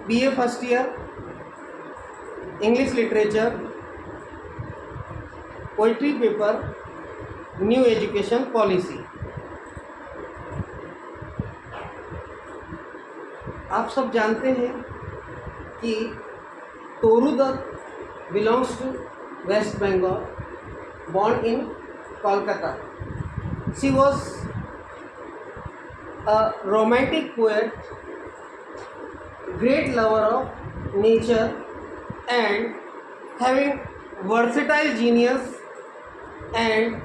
BA first year, English literature, poetry paper, new education policy. आप सब जानते हैं कि Toru Dutt belongs to West Bengal, born in Kolkata. She was a romantic poet, great lover of nature, and having versatile genius and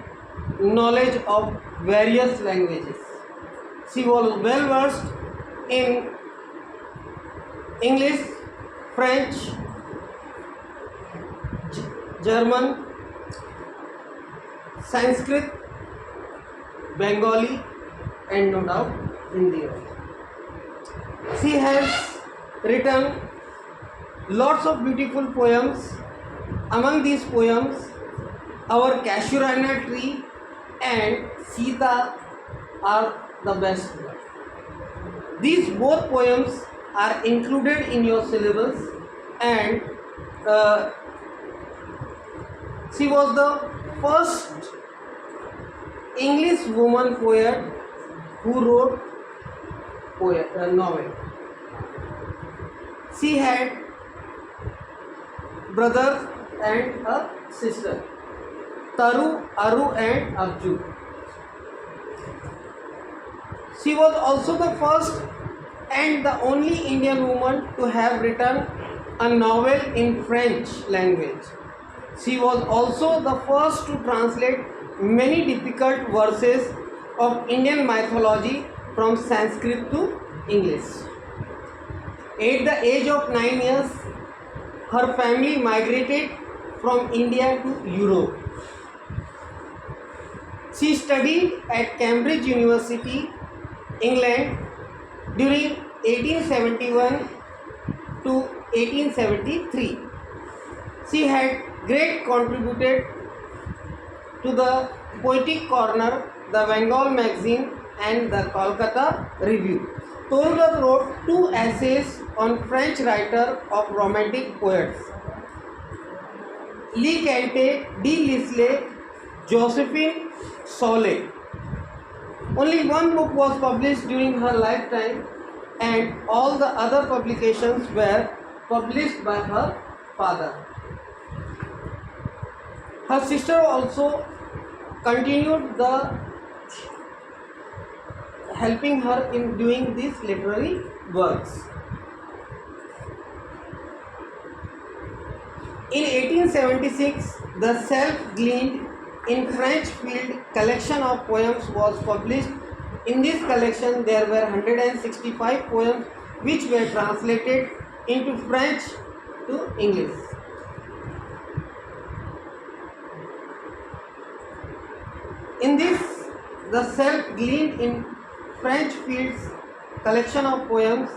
knowledge of various languages. She was well versed in English, French, German, Sanskrit, Bengali, and no doubt Hindi. She has written lots of beautiful poems. Among these poems, Our Casuarina Tree and Sita are the best. These both poems are included in your syllabus, and she was the first English woman poet who wrote novel. She had brothers and a sister, Taru, Aru, and Abju. She was also the first and the only Indian woman to have written a novel in French language. She was also the first to translate many difficult verses of Indian mythology from Sanskrit to English. At the age of 9 years, her family migrated from India to Europe. She studied at Cambridge University, England during 1871 to 1873. She had great contributed to the Poetic Corner, the Bengal Magazine, and the Kolkata Review. Toru Dutt wrote 2 essays on French writer of romantic poets, Le Conte de Lisle, Josephine Solé. Only one book was published during her lifetime, and all the other publications were published by her father. Her sister also continued the helping her in doing these literary works. In 1876, the self-gleaned in French field collection of poems was published. In this collection, there were 165 poems which were translated into French to English. In this, the self-gleaned in French fields collection of poems,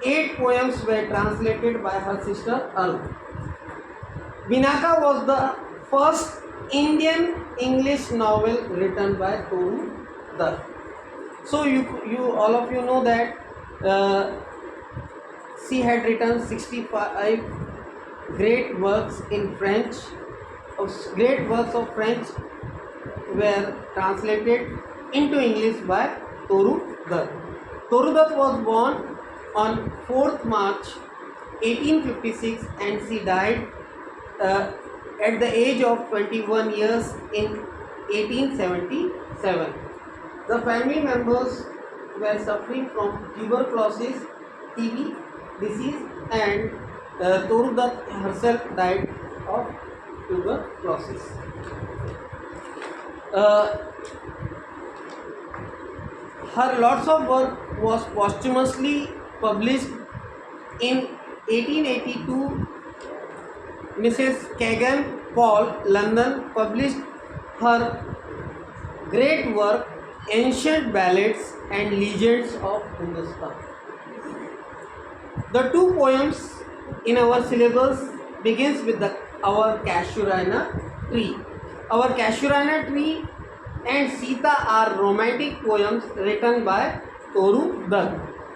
8 poems were translated by her sister Aru. Binaka was the first Indian English novel written by Toru Dutt. So you all of you know that she had written 65 great works in French. Great works of French were translated into English by Toru Dutt. Toru Dutt was born on 4th March 1856 and she died at the age of 21 years in 1877. The family members were suffering from tuberculosis, TB disease, and Toru Dutt herself died of tuberculosis. Her lots of work was posthumously published in 1882. Mrs. Kagan Paul, London, published her great work Ancient Ballads and Legends of Hindustan. The 2 poems in our syllabus begins with our Casuarina Tree. Our Casuarina Tree and Sita are romantic poems written by Toru Dutt.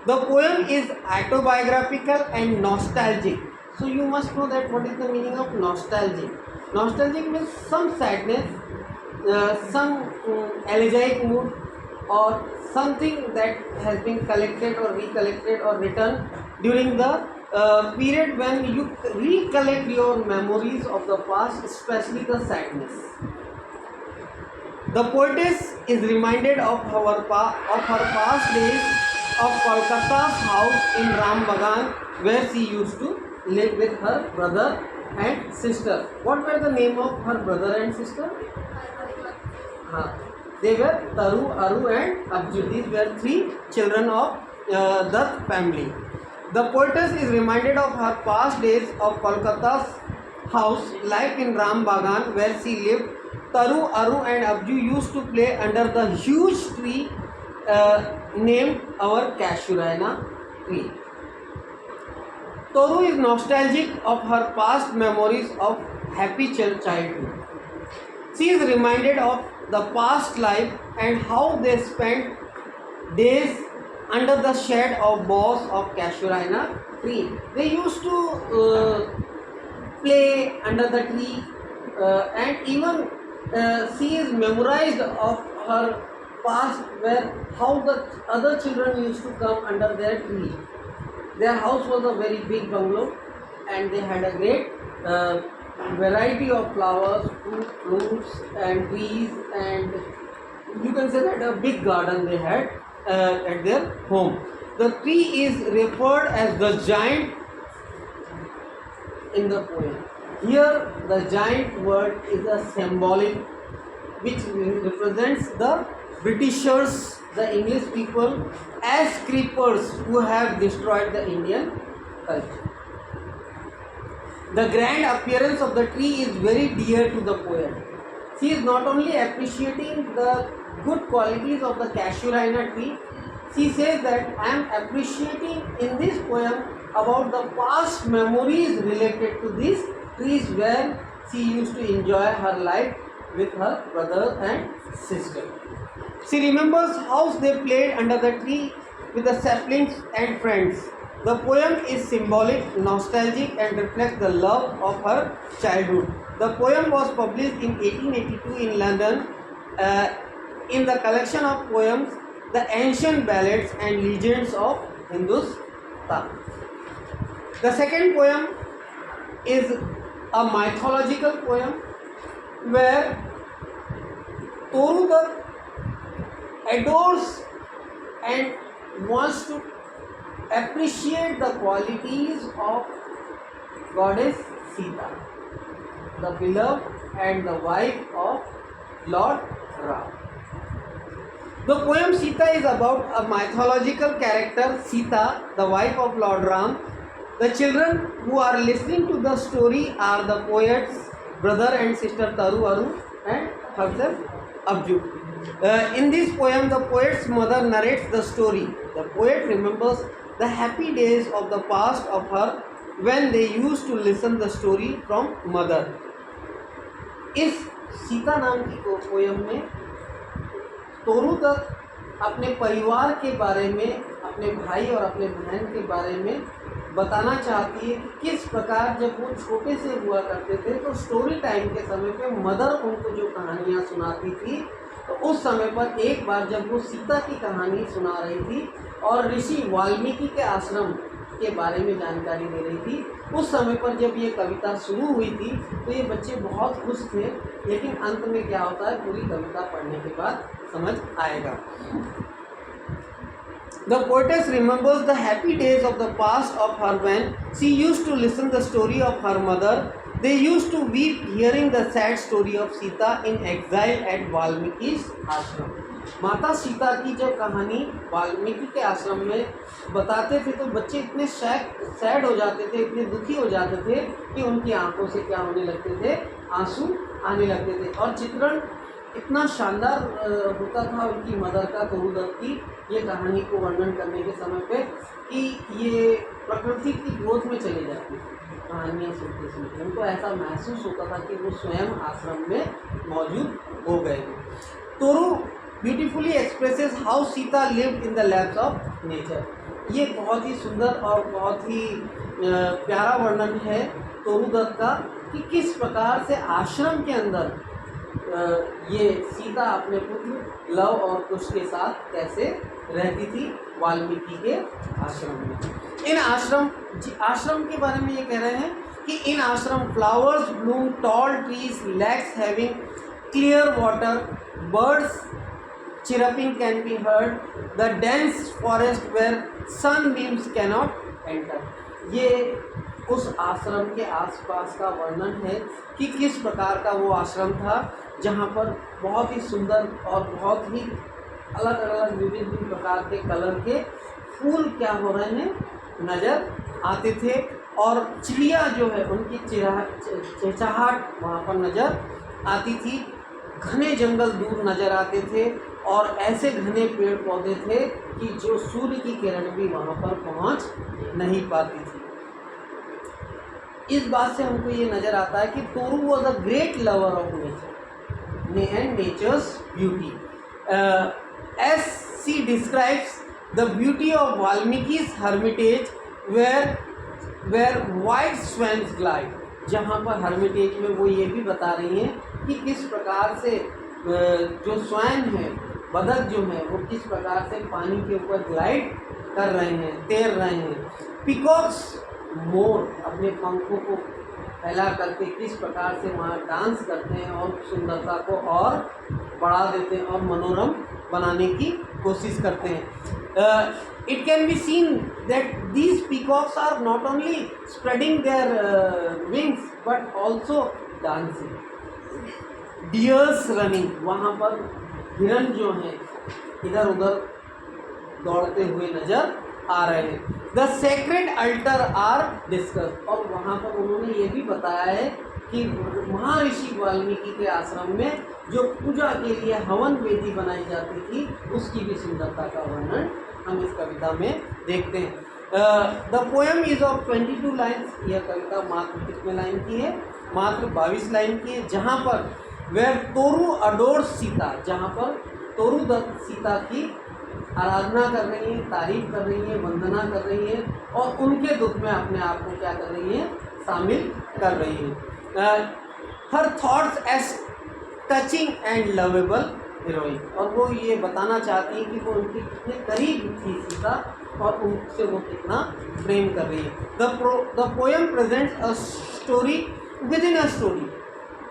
The poem is autobiographical and nostalgic. So you must know that what is the meaning of nostalgic. Nostalgic means some sadness, some elegiac mood, or something that has been collected or recollected or written during the period when you recollect your memories of the past, especially the sadness. The poetess is reminded of her past days of Kolkata's house in Ram Bagan, where she used to live with her brother and sister. What were the name of her brother and sister? They were Taru, Aru and Abju. These were three children of the family. The poetess is reminded of her past days of Kolkata's house, life in Ram Bagan, where she lived. Taru, Aru and Abju used to play under the huge tree named our Casuarina tree. Toru is nostalgic of her past memories of happy childhood. She is reminded of the past life and how they spent days under the shade of boughs of Casuarina tree. They used to play under the tree and even she is memorized of her past where how the other children used to come under their tree. Their house was a very big bungalow and they had a great variety of flowers, fruits and trees, and you can say that a big garden they had at their home. The tree is referred as the giant in the poem. Here the giant word is a symbolic which represents the Britishers, the English people, as creepers who have destroyed the Indian culture. The grand appearance of the tree is very dear to the poet. She is not only appreciating the good qualities of the Casuarina tree, she says that I am appreciating in this poem about the past memories related to these trees where she used to enjoy her life with her brother and sister. She remembers how they played under the tree with the saplings and friends. The poem is symbolic, nostalgic and reflects the love of her childhood. The poem was published in 1882 in London in the collection of poems The Ancient Ballads and Legends of Hindustan. The second poem is a mythological poem where Toru adores and wants to appreciate the qualities of goddess Sita, the beloved and the wife of Lord Ram. The poem Sita is about a mythological character, Sita, the wife of Lord Ram. The children who are listening to the story are the poet's brother and sister Taru, Aru and herself Abju. In this poem, the poet's mother narrates the story. The poet remembers the happy days of the past of her when they used to listen the story from mother. इस सीता नाम की poem में तोरू तक अपने परिवार के बारे में, अपने भाई और अपने बहन के बारे में बताना चाहती है कि किस प्रकार जब वो छोटे से हुआ करते थे तो स्टोरी टाइम के समय पे मदर उनको जो कहानियाँ सुनाती थी, तो उस समय पर एक बार जब वो सीता की कहानी सुना रही थी और ऋषि वाल्मीकि के आश्रम के बारे में जानकारी दे रही थी, उस समय पर जब ये कविता शुरू हुई थी तो ये बच्चे बहुत खुश थे, लेकिन अंत में क्या होता है पूरी कविता पढ़ने के बाद समझ आएगा. The poetess remembers the happy days of the past of her when she used to listen the story of her mother. They used to weep hearing the sad story of Sita in exile at Valmiki's ashram. माता सीता की जब कहानी वाल्मीकि के आश्रम में बताते थे तो बच्चे इतने सैड हो जाते थे, इतने दुखी हो जाते थे कि उनकी आंखों से क्या होने लगते थे, आंसू आने लगते थे. और चित्रण इतना शानदार होता था उनकी मदर का, तोरूदत्त की ये कहानी को वर्णन करने के समय पे कि ये प्रकृति की गोद में चले जाती थी. कहानियाँ सुनते सुनते उनको ऐसा महसूस होता था कि वो स्वयं आश्रम में मौजूद हो गए. तोरू beautifully expresses how Sita lived in the laps of nature. ये बहुत ही सुंदर और बहुत ही प्यारा वर्णन है तोरू दत्त का कि किस प्रकार से आश्रम के अंदर ये सीता अपने पुत्र लव और कुश के साथ कैसे रहती थी वाल्मीकि के आश्रम में। इन आश्रम के बारे में ये कह रहे हैं कि in ashram flowers bloom, tall trees, lakes having clear water, birds chirruping can be heard, the dense forest where sunbeams cannot enter। ये उस आश्रम के आसपास का वर्णन है कि किस प्रकार का वो आश्रम था जहाँ पर बहुत ही सुंदर और बहुत ही अलग अलग विविध प्रकार के कलर के फूल क्या हो रहे हैं नज़र आते थे, और चिड़िया जो है उनकी चहचहाहट वहाँ पर नज़र आती थी। घने जंगल दूर नज़र आते थे और ऐसे घने पेड़ पौधे थे कि जो सूर्य की किरण भी वहाँ पर पहुँच नहीं पाती थी। इस बात से हमको ये नज़र आता है कि Toru was a great lover of nature and nature's beauty. As she describes the beauty of Valmiki's hermitage where white swans glide. जहाँ पर हर्मिटेज में वो ये भी बता रही हैं कि किस प्रकार से जो स्वैन है, बदक जो है, वो किस प्रकार से पानी के ऊपर ग्लाइड कर रहे हैं, तैर रहे हैं। पिकॉक्स, मोर अपने पंखों को फैला करके किस प्रकार से वहाँ डांस करते हैं और सुंदरता को और बढ़ा देते हैं और मनोरम बनाने की कोशिश करते हैं। It can be seen that these peacocks are not only spreading their wings but also dancing. Deers running, वहाँ पर हिरन जो हैं इधर उधर दौड़ते हुए नजर आ रहे हैं। The sacred altar are discussed, और वहाँ पर उन्होंने ये भी बताया है कि महर्षि वाल्मीकि के आश्रम में जो पूजा के लिए हवन वेदी बनाई जाती थी उसकी भी सुंदरता का वर्णन हम इस कविता में देखते हैं। The poem is of 22 lines. यह कविता मात्र कितने लाइन की है? मात्र 22 लाइन की है। जहाँ पर वेयर तोरू अडोर्स सीता, जहाँ पर तोरू दत्त सीता की आराधना कर रही है, तारीफ कर रही है, वंदना कर रही है और उनके दुख में अपने आप को क्या कर रही है? शामिल कर रही है। Her thoughts as touching and lovable heroine, और वो ये बताना चाहती है कि वो उनके कितने करीब थी सीता और उनसे वो कितना प्रेम कर रही है। The poem presents a story within a story.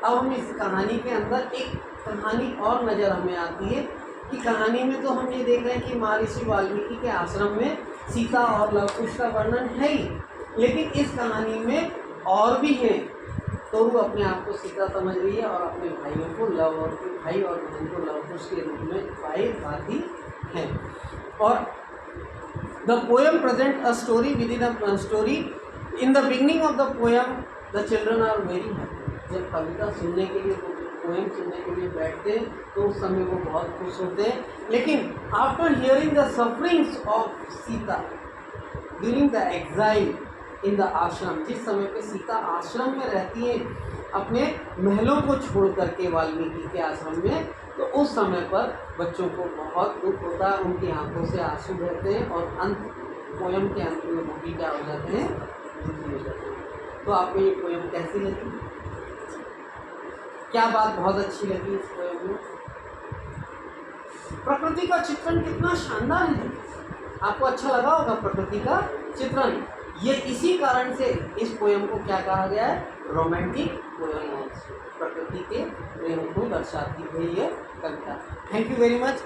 अब हम इस कहानी के अंदर एक कहानी और नज़र हमें आती है कि कहानी में तो हम ये देख रहे हैं कि महर्षि वाल्मीकि के आश्रम में सीता और लव कुश का वर्णन है ही, लेकिन इस कहानी में और भी है। तो वो अपने आप को सीता समझ रही है और अपने भाइयों को लव और भाई और बहन को लव कुश के रूप में पाती है। और the poem present a story within a story. In the beginning of the poem the children are very happy. जब कविता सुनने के लिए, पोएम सुनने के लिए बैठते हैं तो उस समय वो बहुत खुश होते हैं। लेकिन after hearing the sufferings of Sita during the exile in the आश्रम, जिस समय पे सीता आश्रम में रहती है अपने महलों को छोड़ करके वाल्मीकि के आश्रम में, तो उस समय पर बच्चों को बहुत दुख होता है, उनकी आंखों से आंसू बहते हैं और पोएम के अंत में वो भी क्या हो जाते हैं? दुखी हो जाते हैं। तो आपको ये पोएम कैसी लगी? क्या बात बहुत अच्छी लगी इस पोएम में? प्रकृति का चित्रण कितना शानदार है। आपको अच्छा लगा होगा प्रकृति का चित्रण। ये इसी कारण से इस पोएम को क्या कहा गया है? Romantic poem. प्रकृति के प्रेम को दर्शाती हुई ये कविता। Thank you very much.